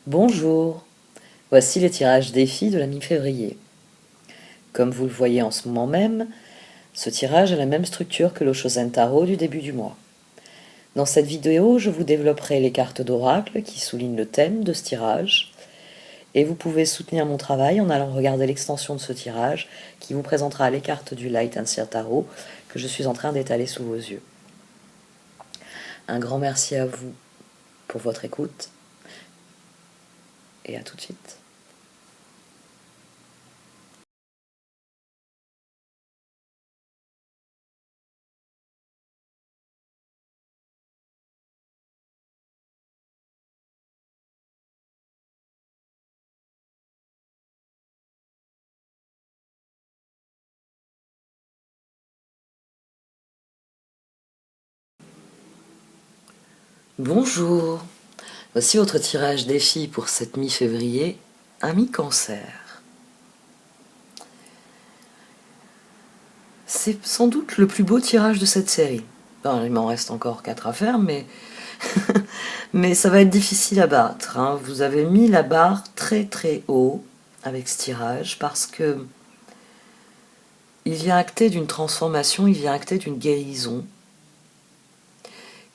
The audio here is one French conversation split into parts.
Bonjour, voici les tirages défis de la mi-février. Comme vous le voyez en ce moment même, ce tirage a la même structure que l'Oshozen Tarot du début du mois. Dans cette vidéo, je vous développerai les cartes d'oracle qui soulignent le thème de ce tirage, et vous pouvez soutenir mon travail en allant regarder l'extension de ce tirage qui vous présentera les cartes du Light Seer Tarot que je suis en train d'étaler sous vos yeux. Un grand merci à vous pour votre écoute, et à tout de suite. Bonjour, voici votre tirage défi pour cette mi-février, un mi-cancer. C'est sans doute le plus beau tirage de cette série. Bon, il m'en reste encore 4 à faire, mais, mais ça va être difficile à battre, hein. Vous avez mis la barre très très haut avec ce tirage parce que il vient acter d'une transformation, il vient acter d'une guérison.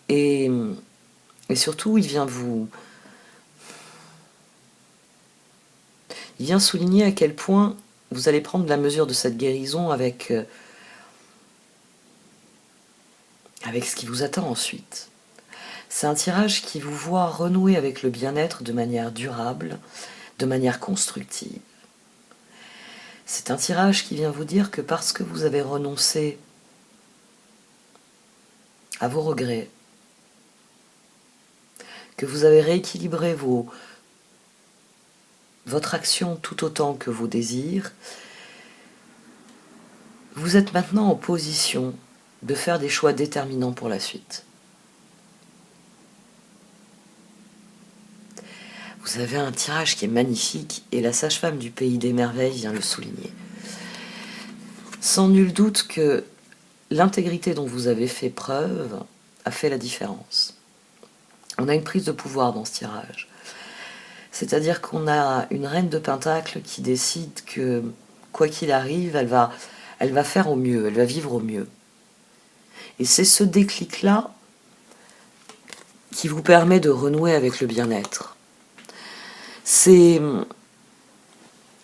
Et surtout, il vient souligner à quel point vous allez prendre la mesure de cette guérison avec ce qui vous attend ensuite. C'est un tirage qui vous voit renouer avec le bien-être de manière durable, de manière constructive. C'est un tirage qui vient vous dire que parce que vous avez renoncé à vos regrets, que vous avez rééquilibré votre action tout autant que vos désirs, vous êtes maintenant en position de faire des choix déterminants pour la suite. Vous avez un tirage qui est magnifique et la sage-femme du pays des merveilles vient le souligner. Sans nul doute que l'intégrité dont vous avez fait preuve a fait la différence. On a une prise de pouvoir dans ce tirage. C'est-à-dire qu'on a une reine de Pentacle qui décide que, quoi qu'il arrive, elle va faire au mieux, elle va vivre au mieux. Et c'est ce déclic-là qui vous permet de renouer avec le bien-être. C'est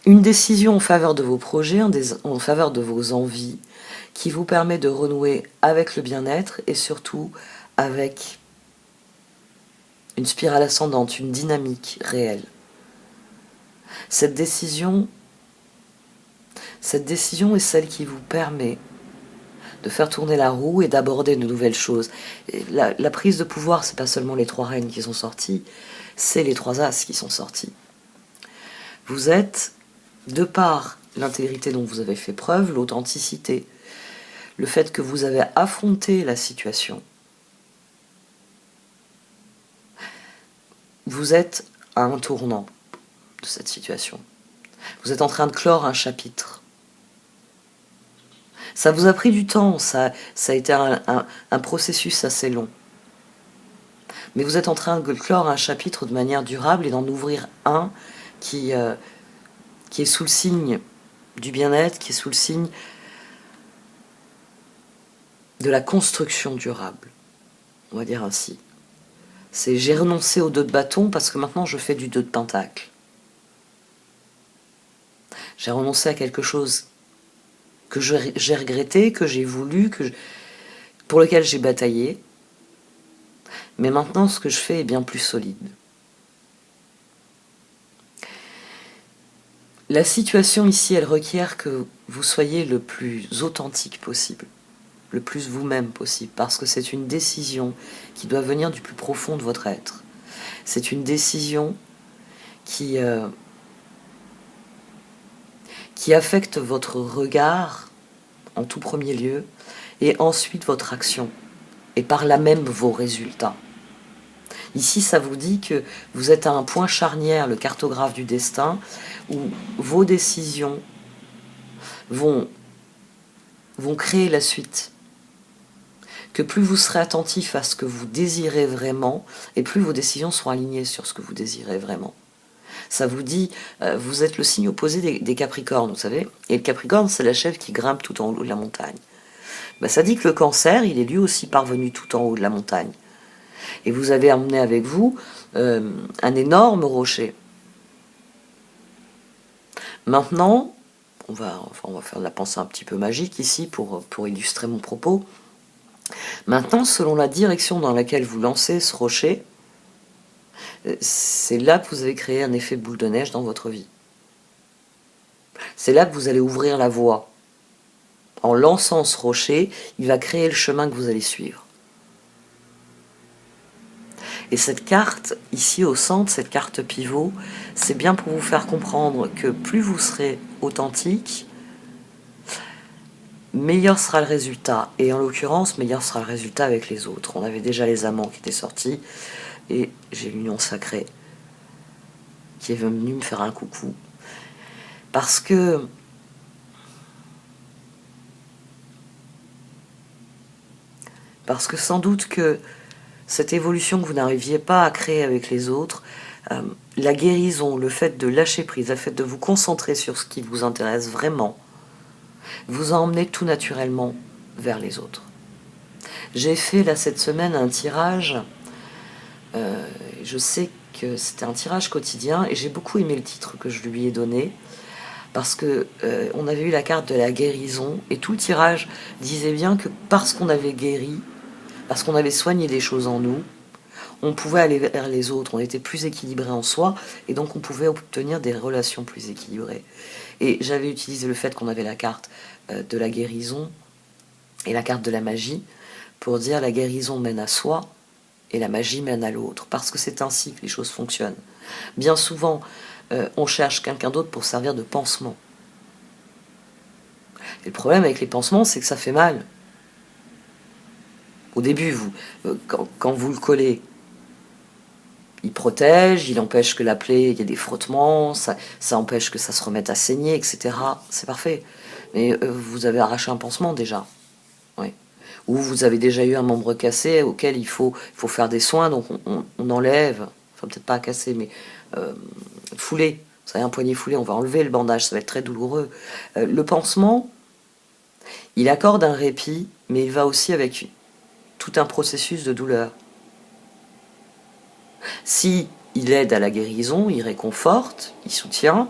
une décision en faveur de vos projets, en faveur de vos envies, qui vous permet de renouer avec le bien-être et surtout avec une spirale ascendante, une dynamique réelle. Cette décision est celle qui vous permet de faire tourner la roue et d'aborder de nouvelles choses. Et la prise de pouvoir, c'est pas seulement les 3 reines qui sont sorties, c'est les 3 as qui sont sortis. Vous êtes, de par l'intégrité dont vous avez fait preuve, l'authenticité, le fait que vous avez affronté la situation, vous êtes à un tournant de cette situation. Vous êtes en train de clore un chapitre. Ça vous a pris du temps, ça a été un processus assez long. Mais vous êtes en train de clore un chapitre de manière durable et d'en ouvrir un qui est sous le signe du bien-être, qui est sous le signe de la construction durable. On va dire ainsi. C'est j'ai renoncé au 2 de bâton parce que maintenant je fais du 2 de pentacle. J'ai renoncé à quelque chose que j'ai regretté, que j'ai voulu, pour lequel j'ai bataillé. Mais maintenant, ce que je fais est bien plus solide. La situation ici, elle requiert que vous soyez le plus authentique possible, le plus vous-même possible, parce que c'est une décision qui doit venir du plus profond de votre être. C'est une décision qui affecte votre regard en tout premier lieu, et ensuite votre action, et par là même vos résultats. Ici, ça vous dit que vous êtes à un point charnière, le cartographe du destin, où vos décisions vont créer la suite. Que plus vous serez attentif à ce que vous désirez vraiment, et plus vos décisions seront alignées sur ce que vous désirez vraiment. Ça vous dit, vous êtes le signe opposé des Capricornes, vous savez. Et le Capricorne, c'est la chèvre qui grimpe tout en haut de la montagne. Ben, ça dit que le Cancer, il est lui aussi parvenu tout en haut de la montagne. Et vous avez emmené avec vous un énorme rocher. Maintenant, on va faire de la pensée un petit peu magique ici pour illustrer mon propos. Maintenant, selon la direction dans laquelle vous lancez ce rocher, c'est là que vous avez créé un effet boule de neige dans votre vie. C'est là que vous allez ouvrir la voie. En lançant ce rocher, il va créer le chemin que vous allez suivre. Et cette carte, ici au centre, cette carte pivot, c'est bien pour vous faire comprendre que plus vous serez authentique, meilleur sera le résultat. Et en l'occurrence, meilleur sera le résultat avec les autres. On avait déjà les amants qui étaient sortis, et j'ai l'union sacrée qui est venue me faire un coucou. Parce que sans doute que cette évolution que vous n'arriviez pas à créer avec les autres, la guérison, le fait de lâcher prise, le fait de vous concentrer sur ce qui vous intéresse vraiment, vous a emmené tout naturellement vers les autres. J'ai fait là cette semaine un tirage, je sais que c'était un tirage quotidien et j'ai beaucoup aimé le titre que je lui ai donné parce que on avait eu la carte de la guérison et tout le tirage disait bien que parce qu'on avait guéri, parce qu'on avait soigné des choses en nous, on pouvait aller vers les autres, on était plus équilibré en soi, et donc on pouvait obtenir des relations plus équilibrées. Et j'avais utilisé le fait qu'on avait la carte de la guérison et la carte de la magie pour dire la guérison mène à soi et la magie mène à l'autre, parce que c'est ainsi que les choses fonctionnent. Bien souvent, on cherche quelqu'un d'autre pour servir de pansement. Et le problème avec les pansements, c'est que ça fait mal. Au début, quand vous le collez, il protège, il empêche que la plaie, il y ait des frottements, ça empêche que ça se remette à saigner, etc. C'est parfait. Mais vous avez arraché un pansement déjà. Oui. Ou vous avez déjà eu un membre cassé auquel il faut faire des soins, donc on enlève, enfin peut-être pas à casser, mais fouler. Vous savez, un poignet foulé, on va enlever le bandage, ça va être très douloureux. Le pansement, il accorde un répit, mais il va aussi avec tout un processus de douleur. Si il aide à la guérison, il réconforte, il soutient,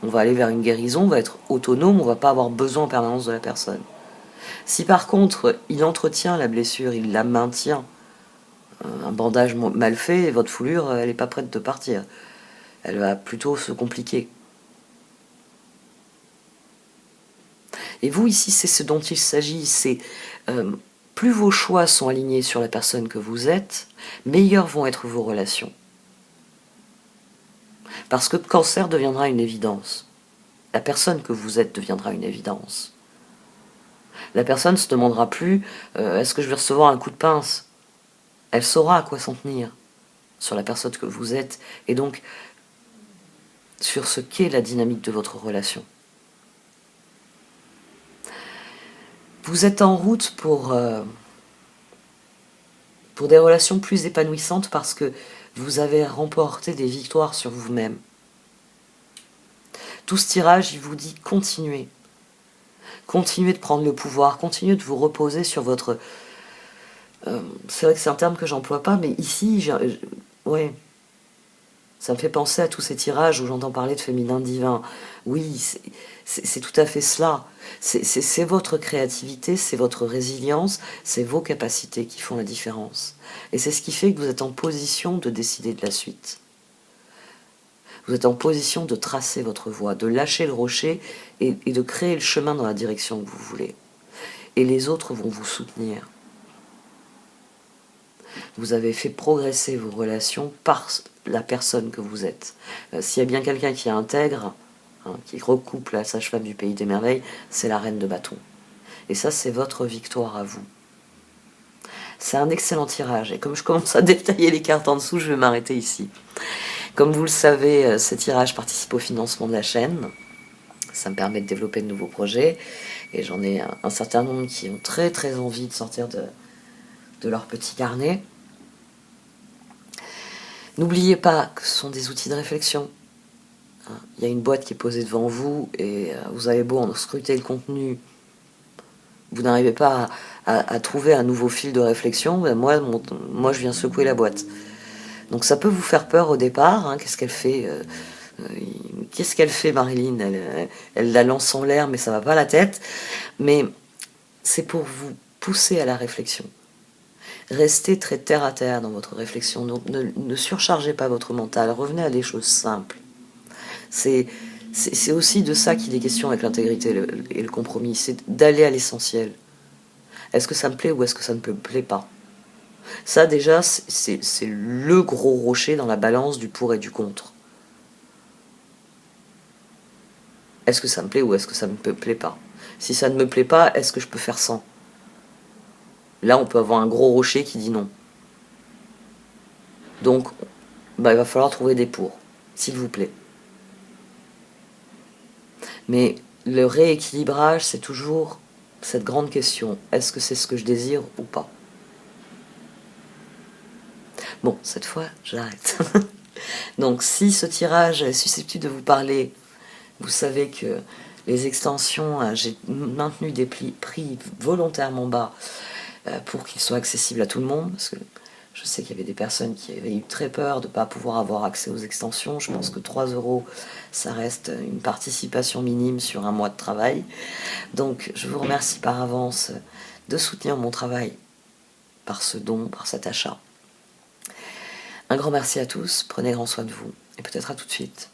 on va aller vers une guérison, on va être autonome, on va pas avoir besoin en permanence de la personne. Si par contre il entretient la blessure, il la maintient, un bandage mal fait, votre foulure, elle n'est pas prête de partir. Elle va plutôt se compliquer. Et vous, ici, c'est ce dont il s'agit, c'est plus vos choix sont alignés sur la personne que vous êtes, meilleures vont être vos relations. Parce que le Cancer deviendra une évidence. La personne que vous êtes deviendra une évidence. La personne ne se demandera plus est-ce que je vais recevoir un coup de pince. Elle saura à quoi s'en tenir sur la personne que vous êtes et donc sur ce qu'est la dynamique de votre relation. Vous êtes en route pour des relations plus épanouissantes parce que vous avez remporté des victoires sur vous-même. Tout ce tirage, il vous dit continuez. Continuez de prendre le pouvoir, continuez de vous reposer sur votre... c'est vrai que c'est un terme que j'emploie pas, mais ici, ouais, ça me fait penser à tous ces tirages où j'entends parler de féminin divin. Oui, c'est tout à fait cela. C'est votre créativité, c'est votre résilience, c'est vos capacités qui font la différence. Et c'est ce qui fait que vous êtes en position de décider de la suite. Vous êtes en position de tracer votre voie, de lâcher le rocher et de créer le chemin dans la direction que vous voulez. Et les autres vont vous soutenir. Vous avez fait progresser vos relations par la personne que vous êtes. S'il y a bien quelqu'un qui est intègre, qui recoupe la sage-femme du pays des merveilles, c'est la reine de bâton. Et ça, c'est votre victoire à vous. C'est un excellent tirage. Et comme je commence à détailler les cartes en dessous, je vais m'arrêter ici. Comme vous le savez, ce tirage participe au financement de la chaîne. Ça me permet de développer de nouveaux projets. Et j'en ai un certain nombre qui ont très très envie de sortir de leur petit carnet. N'oubliez pas que ce sont des outils de réflexion. Il y a une boîte qui est posée devant vous et vous avez beau en scruter le contenu, vous n'arrivez pas à trouver un nouveau fil de réflexion, ben moi je viens secouer la boîte. Donc ça peut vous faire peur au départ, hein, qu'est-ce qu'elle fait qu'est-ce qu'elle fait Marilyn, elle la lance en l'air mais ça va pas à la tête, mais c'est pour vous pousser à la réflexion. Restez très terre à terre dans votre réflexion, ne surchargez pas votre mental, revenez à des choses simples. C'est aussi de ça qu'il est question avec l'intégrité et le compromis, c'est d'aller à l'essentiel. Est-ce que ça me plaît ou est-ce que ça ne me plaît pas? Ça déjà, c'est le gros rocher dans la balance du pour et du contre. Est-ce que ça me plaît ou est-ce que ça ne me plaît pas? Si ça ne me plaît pas, est-ce que je peux faire sans? Là, on peut avoir un gros rocher qui dit non. Donc, il va falloir trouver des pour, s'il vous plaît. Mais le rééquilibrage, c'est toujours cette grande question. Est-ce que c'est ce que je désire ou pas? Bon, cette fois, j'arrête. Donc, si ce tirage est susceptible de vous parler, vous savez que les extensions, j'ai maintenu des prix volontairement bas pour qu'ils soient accessibles à tout le monde, parce que je sais qu'il y avait des personnes qui avaient eu très peur de ne pas pouvoir avoir accès aux extensions. Je pense que 3 €, ça reste une participation minime sur un mois de travail. Donc, je vous remercie par avance de soutenir mon travail par ce don, par cet achat. Un grand merci à tous, prenez grand soin de vous, et peut-être à tout de suite.